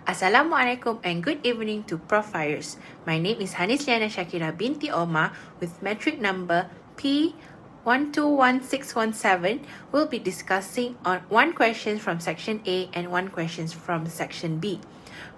Assalamualaikum and good evening to Profires. My name is Hanis Liana Shakira binti Omar with metric number P121617. We'll be discussing on one question from section A and one question from section B.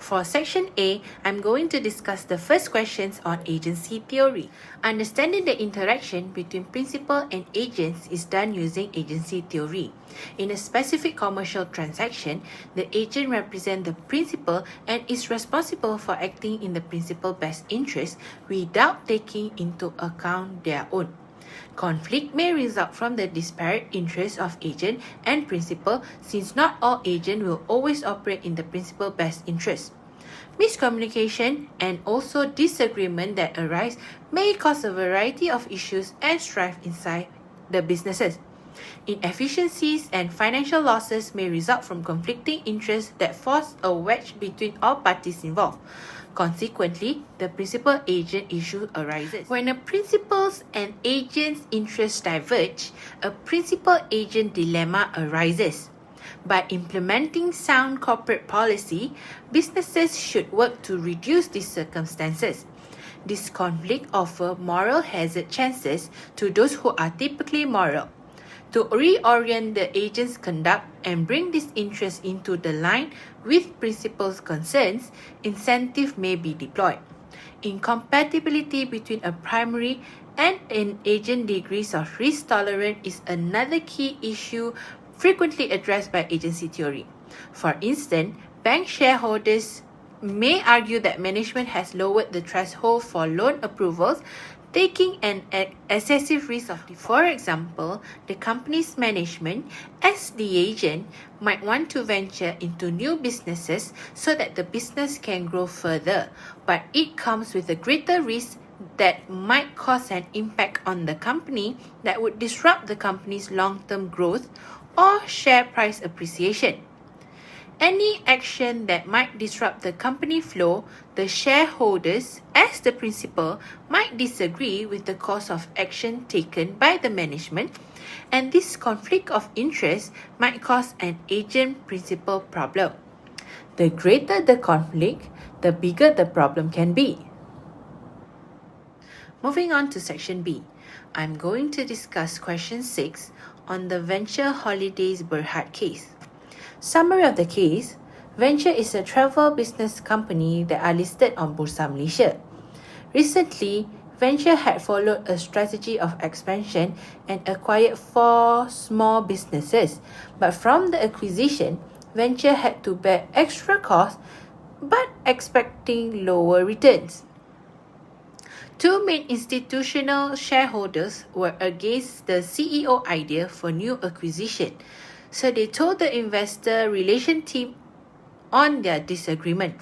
For section A, I'm going to discuss the first questions on agency theory. Understanding the interaction between principal and agents is done using agency theory. In a specific commercial transaction, the agent represents the principal and is responsible for acting in the principal's best interest without taking into account their own. Conflict may result from the disparate interests of agent and principal, since not all agents will always operate in the principal's best interest. Miscommunication and also disagreement that arise may cause a variety of issues and strife inside the businesses. Inefficiencies and financial losses may result from conflicting interests that force a wedge between all parties involved. Consequently, the principal-agent issue arises. When a principal's and agent's interests diverge, a principal-agent dilemma arises. By implementing sound corporate policy, businesses should work to reduce these circumstances. This conflict offers moral hazard chances to those who are typically moral. To reorient the agent's conduct and bring this interest into the line with principal's concerns, incentive may be deployed. Incompatibility between a primary and an agent degrees of risk tolerance is another key issue frequently addressed by agency theory. For instance, bank shareholders may argue that management has lowered the threshold for loan approvals, taking an excessive risk of default. For example, the company's management, as the agent, might want to venture into new businesses so that the business can grow further, but it comes with a greater risk that might cause an impact on the company that would disrupt the company's long-term growth or share price appreciation. Any action that might disrupt the company flow, the shareholders, as the principal, might disagree with the course of action taken by the management, and this conflict of interest might cause an agent-principal problem. The greater the conflict, the bigger the problem can be. Moving on to section B, I'm going to discuss question 6 on the Venture Holidays Berhad case. Summary of the case: Venture is a travel business company that are listed on Bursa Malaysia. Recently, Venture had followed a strategy of expansion and acquired 4 small businesses, but from the acquisition, Venture had to bear extra costs but expecting lower returns. 2 main institutional shareholders were against the CEO idea for new acquisition, so they told the investor relation team on their disagreement.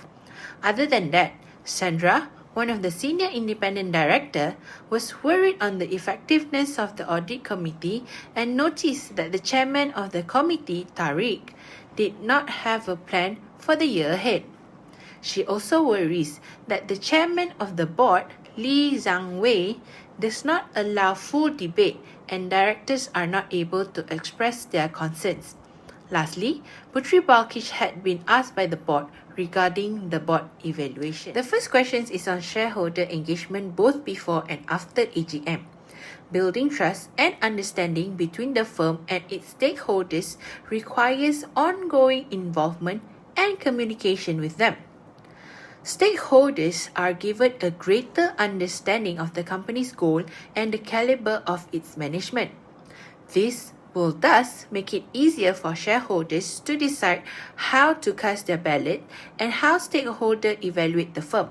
Other than that, Sandra, one of the senior independent director, was worried on the effectiveness of the audit committee and noticed that the chairman of the committee, Tariq, did not have a plan for the year ahead. She also worries that the chairman of the board, Lee Zhang Wei, does not allow full debate and directors are not able to express their concerns. Lastly, Putri Balkish had been asked by the board regarding the board evaluation. The first question is on shareholder engagement both before and after AGM. Building trust and understanding between the firm and its stakeholders requires ongoing involvement and communication with them. Stakeholders are given a greater understanding of the company's goal and the caliber of its management. This will thus make it easier for shareholders to decide how to cast their ballot and how stakeholders evaluate the firm.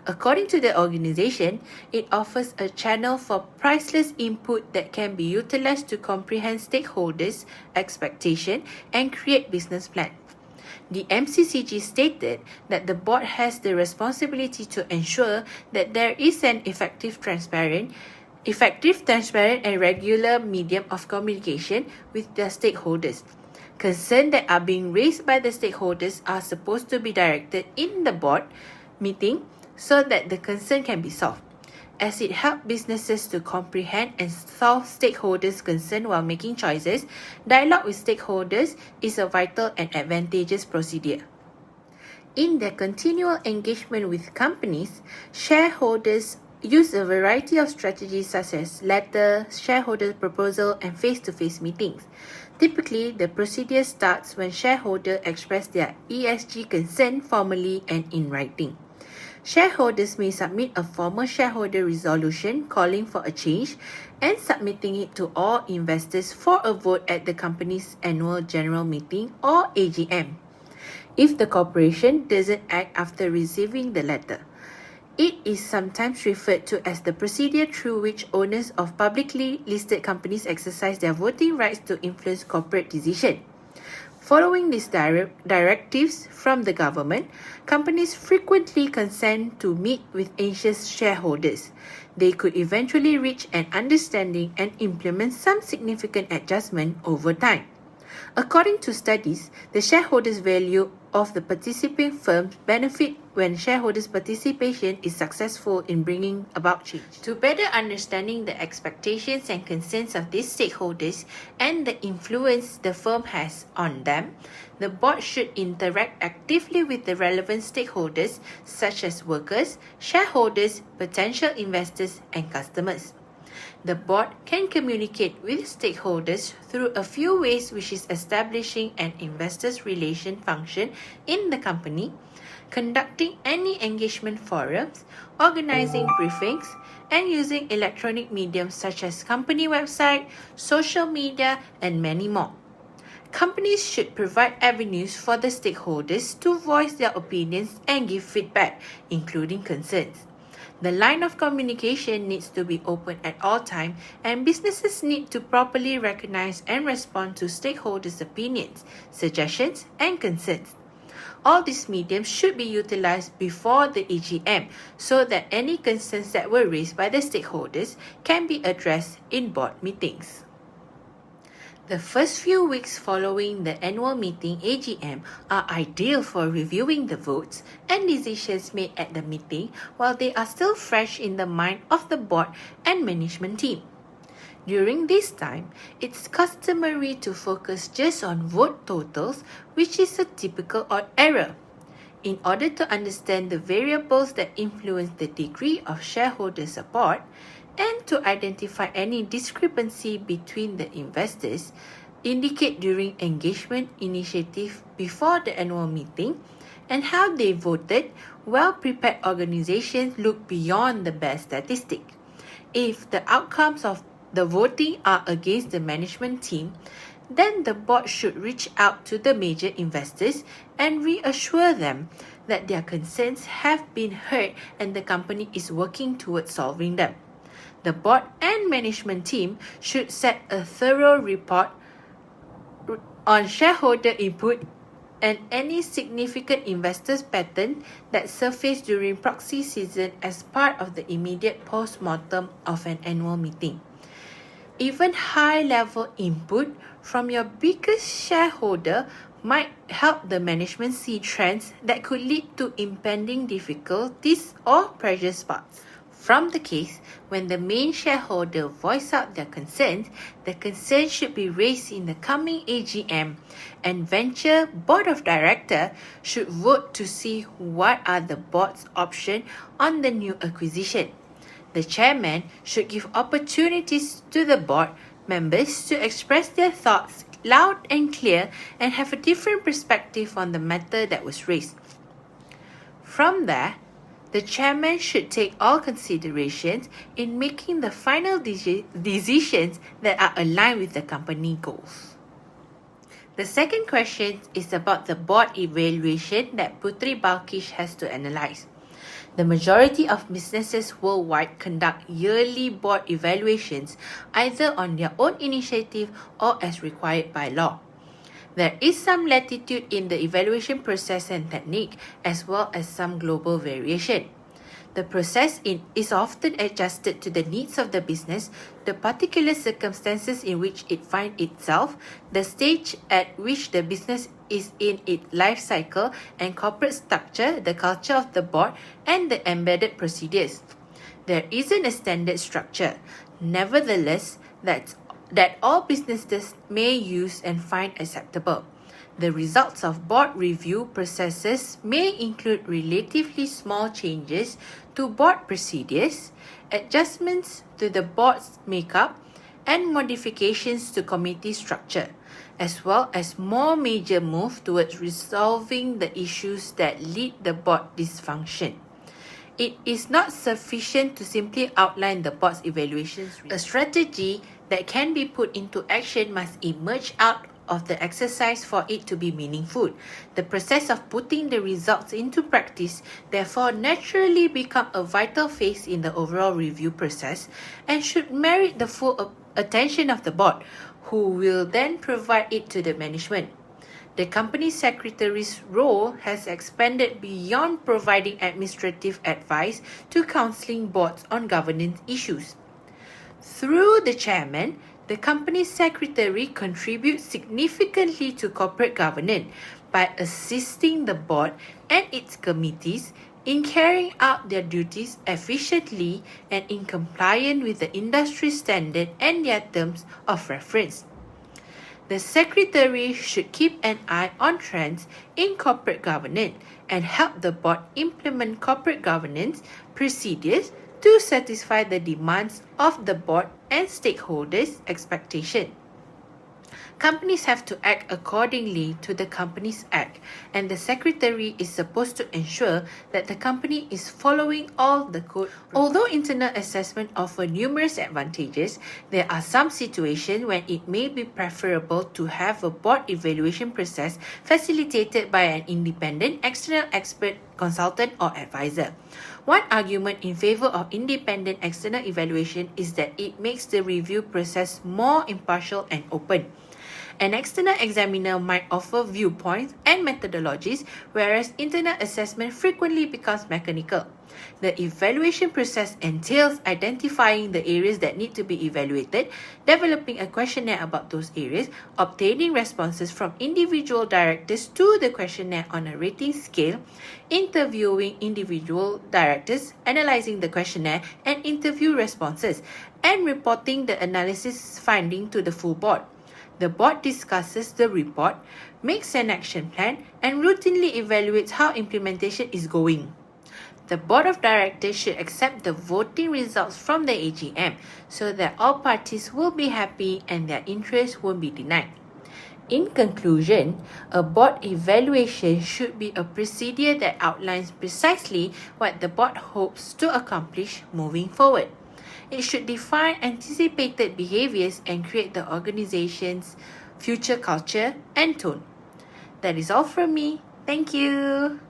According to the organization, it offers a channel for priceless input that can be utilized to comprehend stakeholders' expectations and create business plans. The MCCG stated that the board has the responsibility to ensure that there is an effective, transparent, and regular medium of communication with their stakeholders. Concerns that are being raised by the stakeholders are supposed to be directed in the board meeting so that the concern can be solved. as it helps businesses to comprehend and solve stakeholders' concerns while making choices. Dialogue with stakeholders is a vital and advantageous procedure. In their continual engagement with companies, shareholders use a variety of strategies such as letter, shareholder proposal, and face-to-face meetings. Typically, the procedure starts when shareholders express their ESG concern formally and in writing. Shareholders may submit a formal shareholder resolution calling for a change and submitting it to all investors for a vote at the company's annual general meeting or AGM. If the corporation doesn't act after receiving the letter, it is sometimes referred to as the procedure through which owners of publicly listed companies exercise their voting rights to influence corporate decisions. Following these directives from the government, companies frequently consent to meet with anxious shareholders. They could eventually reach an understanding and implement some significant adjustment over time. According to studies, the shareholders' value of the participating firms benefit when shareholders' participation is successful in bringing about change. To better understanding the expectations and concerns of these stakeholders and the influence the firm has on them, the board should interact actively with the relevant stakeholders such as workers, shareholders, potential investors, and customers. The board can communicate with stakeholders through a few ways, which is establishing an investors relation function in the company, conducting any engagement forums, organizing briefings, and using electronic mediums such as company website, social media, and many more. Companies should provide avenues for the stakeholders to voice their opinions and give feedback, including concerns. The line of communication needs to be open at all times, and businesses need to properly recognize and respond to stakeholders' opinions, suggestions, and concerns. All these mediums should be utilized before the AGM so that any concerns that were raised by the stakeholders can be addressed in board meetings. The first few weeks following the annual meeting AGM are ideal for reviewing the votes and decisions made at the meeting while they are still fresh in the mind of the board and management team. During this time, it's customary to focus just on vote totals, which is a typical odd error. In order to understand the variables that influence the degree of shareholder support, and to identify any discrepancy between the investors, indicate during engagement initiative before the annual meeting, and how they voted, well-prepared organizations look beyond the bare statistic. If the outcomes of the voting are against the management team, then the board should reach out to the major investors and reassure them that their concerns have been heard and the company is working towards solving them. The board and management team should set a thorough report on shareholder input and any significant investors pattern that surfaced during proxy season as part of the immediate post-mortem of an annual meeting. Even high-level input from your biggest shareholder might help the management see trends that could lead to impending difficulties or pressure spots. From the case, when the main shareholder voice out their concerns, the concern should be raised in the coming AGM, and venture board of director should vote to see what are the board's options on the new acquisition. The chairman should give opportunities to the board members to express their thoughts loud and clear and have a different perspective on the matter that was raised. From there, the chairman should take all considerations in making the final decisions that are aligned with the company goals. The second question is about the board evaluation that Putri Balkish has to analyze. The majority of businesses worldwide conduct yearly board evaluations either on their own initiative or as required by law. There is some latitude in the evaluation process and technique, as well as some global variation. The process is often adjusted to the needs of the business, the particular circumstances in which it finds itself, the stage at which the business is in its life cycle, and corporate structure, the culture of the board, and the embedded procedures. There isn't a standard structure. Nevertheless, that all businesses may use and find acceptable. The results of board review processes may include relatively small changes to board procedures, adjustments to the board's makeup, and modifications to committee structure, as well as more major moves towards resolving the issues that lead the board dysfunction. It is not sufficient to simply outline the board's evaluations. A strategy that can be put into action must emerge out of the exercise for it to be meaningful. The process of putting the results into practice therefore naturally become a vital phase in the overall review process and should merit the full attention of the board, who will then provide it to the management. The company secretary's role has expanded beyond providing administrative advice to counseling boards on governance issues. Through the chairman, the company secretary contributes significantly to corporate governance by assisting the board and its committees in carrying out their duties efficiently and in compliance with the industry standard and their terms of reference. The secretary should keep an eye on trends in corporate governance and help the board implement corporate governance procedures to satisfy the demands of the board and stakeholders' expectations. Companies have to act accordingly to the Companies Act, and the secretary is supposed to ensure that the company is following all the code. Although internal assessment offers numerous advantages, there are some situations when it may be preferable to have a board evaluation process facilitated by an independent external expert, consultant, or advisor. One argument in favor of independent external evaluation is that it makes the review process more impartial and open. An external examiner might offer viewpoints and methodologies, whereas internal assessment frequently becomes mechanical. The evaluation process entails identifying the areas that need to be evaluated, developing a questionnaire about those areas, obtaining responses from individual directors to the questionnaire on a rating scale, interviewing individual directors, analyzing the questionnaire and interview responses, and reporting the analysis finding to the full board. The board discusses the report, makes an action plan, and routinely evaluates how implementation is going. The board of directors should accept the voting results from the AGM so that all parties will be happy and their interests won't be denied. In conclusion, a board evaluation should be a procedure that outlines precisely what the board hopes to accomplish moving forward. It should define anticipated behaviors and create the organization's future culture and tone. That is all from me. Thank you.